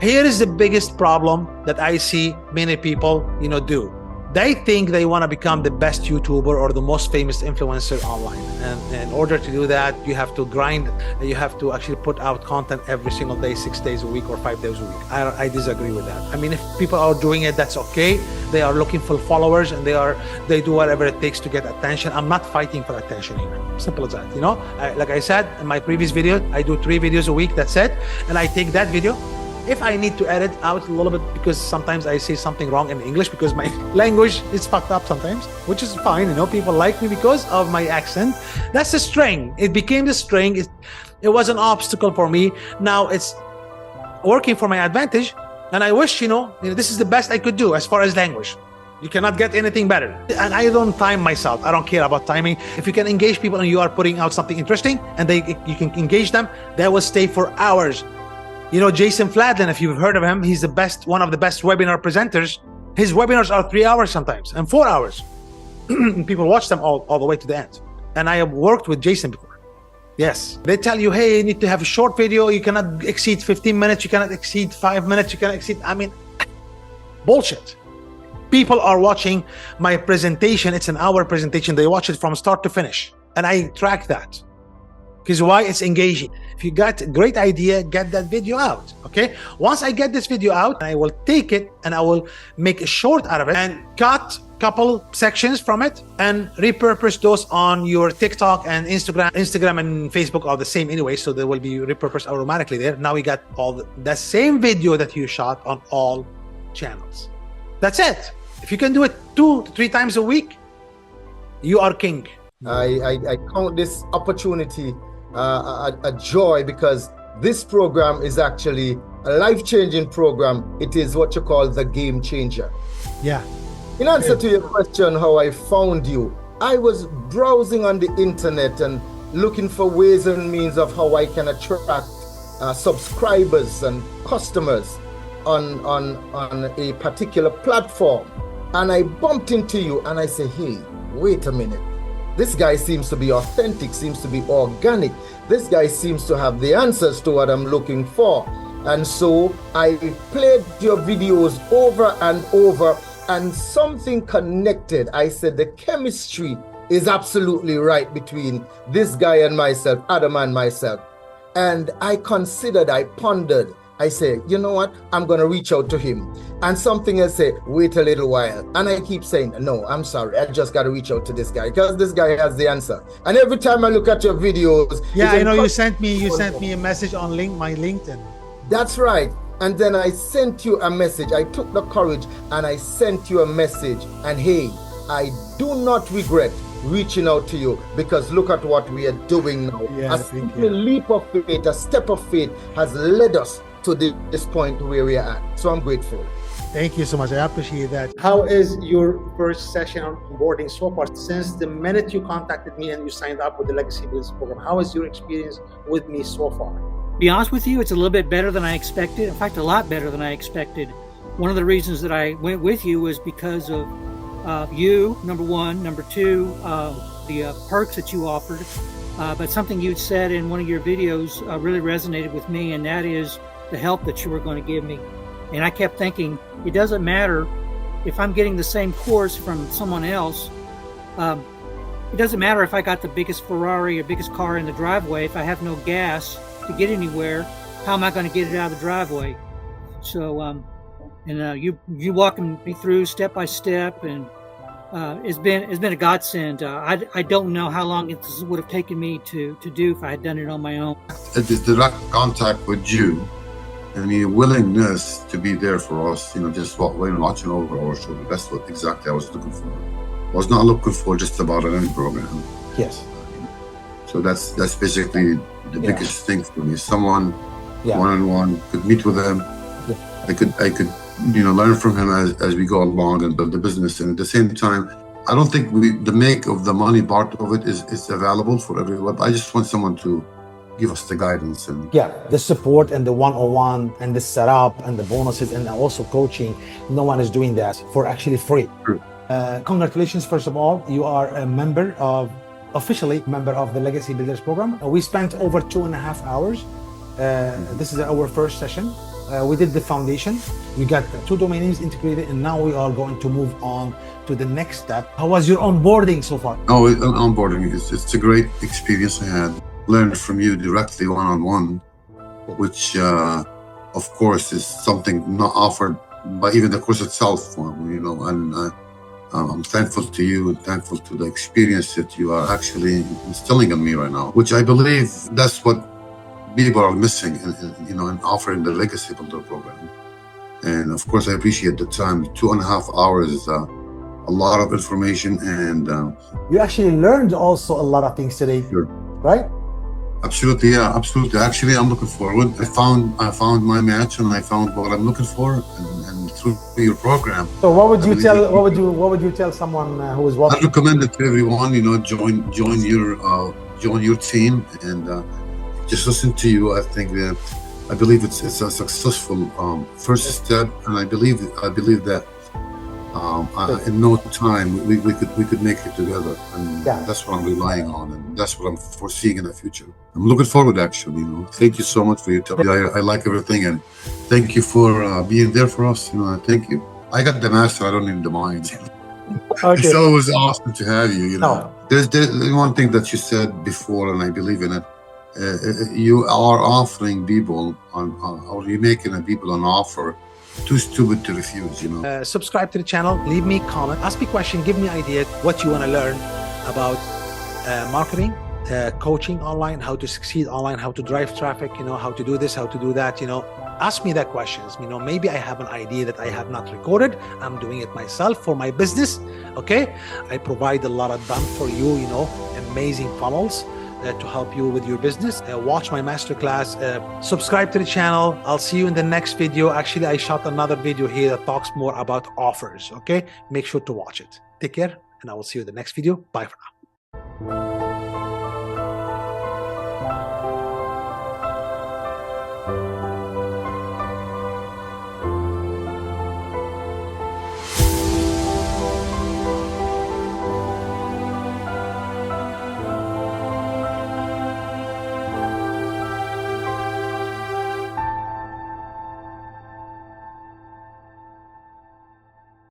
Here is the biggest problem that I see many people, do. They think they want to become the best YouTuber or the most famous influencer online. And in order to do that, you have to grind. You have to actually put out content every single day, 6 days a week or 5 days a week. I disagree with that. I mean, if people are doing it, that's okay. They are looking for followers and they do whatever it takes to get attention. I'm not fighting for attention here. Simple as that. Like I said in my previous video, I do 3 videos a week. That's it. And I take that video. If I need to edit out a little bit because sometimes I say something wrong in English because my language is fucked up sometimes, which is fine. People like me because of my accent. That's the string. It became the string. It was an obstacle for me. Now it's working for my advantage. And I wish, this is the best I could do as far as language. You cannot get anything better. And I don't time myself. I don't care about timing. If you can engage people and you are putting out something interesting and you can engage them, they will stay for hours. Jason Fladlin, if you've heard of him, he's one of the best webinar presenters. His webinars are 3 hours sometimes and 4 hours. People watch them all the way to the end. And I have worked with Jason before. Yes. They tell you, hey, you need to have a short video. You cannot exceed 15 minutes. You cannot exceed 5 minutes. You cannot exceed, bullshit. People are watching my presentation. It's an hour presentation. They watch it from start to finish. And I track that. Because why? It's engaging. If you got a great idea, get that video out. Okay. Once I get this video out, I will take it and I will make a short out of it and cut a couple sections from it and repurpose those on your TikTok and Instagram. Instagram and Facebook are the same anyway, so they will be repurposed automatically there. Now we got all the same video that you shot on all channels. That's it. If you can do it 2 to 3 times a week, you are king. I count this opportunity a joy because this program is actually a life-changing program. It is what you call the game changer. Yeah. In answer to your question, how I found you, I was browsing on the internet and looking for ways and means of how I can attract subscribers and customers on a particular platform. And I bumped into you and I said, hey, wait a minute. This guy seems to be authentic, seems to be organic. This guy seems to have the answers to what I'm looking for. And so I played your videos over and over and something connected. I said the chemistry is absolutely right between this guy and myself, Adam and myself. And I considered, I pondered. I say, you know what? I'm going to reach out to him. And something else say, wait a little while. And I keep saying, no, I'm sorry. I just got to reach out to this guy because this guy has the answer. And every time I look at your videos. Yeah, I know you sent me a message on my LinkedIn. That's right. And then I sent you a message. I took the courage and I sent you a message. And hey, I do not regret reaching out to you because look at what we are doing now. Yeah, a simple leap of faith, a step of faith has led us to this point where we are at. So I'm grateful. Thank you so much. I appreciate that. How is your first session on onboarding so far? Since the minute you contacted me and you signed up with the Legacy Business Program, how is your experience with me so far? To be honest with you, it's a little bit better than I expected. In fact, a lot better than I expected. One of the reasons that I went with you was because of you, number one. Number two, the perks that you offered. But something you'd said in one of your videos really resonated with me, and that is the help that you were going to give me. And I kept thinking, it doesn't matter if I'm getting the same course from someone else. It doesn't matter if I got the biggest Ferrari or biggest car in the driveway. If I have no gas to get anywhere, how am I going to get it out of the driveway? So, you walking me through step by step, and it's been a godsend. I don't know how long it would have taken me to do if I had done it on my own. The direct contact with you and your willingness to be there for us, just watching over our show. That's what exactly I was looking for. I was not looking for just about an program. Yes. So that's basically the biggest thing for me. Someone one-on-one could meet with him. Yeah. I could learn from him as we go along and build the business. And at the same time, I don't think the make of the money part of it is available for everyone. I just want someone to give us the guidance and the support and the one-on-one and the setup and the bonuses and also coaching. No one is doing that for actually free. True. Congratulations, first of all. You are officially member of the Legacy Builders Program. We spent over 2.5 hours. This is our first session. we did the foundation. We got 2 domain names integrated, and now we are going to move on to the next step. How was your onboarding so far? Oh, onboarding it's a great experience I had. Learned from you directly one-on-one, which of course is something not offered by even the course itself. You know, and I'm thankful to you and thankful to the experience that you are actually instilling in me right now, which I believe that's what people are missing in offering the Legacy Builder program. And of course, I appreciate the time. 2.5 hours is a lot of information, and you actually learned also a lot of things today, sure. Right? Absolutely, yeah, absolutely. Actually, I'm looking forward. I found my match, and I found what I'm looking for, and through your program. So, what would you tell? What would you tell someone who is watching? I recommend it to everyone. You know, join your team, and just listen to you. I believe it's a successful first step, and I believe that in no time we could make it together, and that's what I'm relying on, and that's what I'm foreseeing in the future. I'm looking forward, actually. You know, thank you so much for your time. I like everything, and thank you for being there for us. You know, thank you. I got the master. I don't need the mind. Okay. It's always awesome to have you. You know, there's one thing that you said before, and I believe in it. You are offering people or you're making people an offer too stupid to refuse, you know. Subscribe to the channel, leave me a comment, ask me a question, give me idea what you want to learn about marketing, coaching online, how to succeed online, how to drive traffic, you know, how to do this, how to do that, you know. Ask me that questions. You know, maybe I have an idea that I have not recorded. I'm doing it myself for my business. Okay, I provide a lot of done for you, you know, amazing funnels to help you with your business. Watch my masterclass, subscribe to the channel. I'll see you in the next video. Actually, I shot another video here that talks more about offers. Okay, make sure to watch it. Take care, and I will see you in the next video. Bye for now.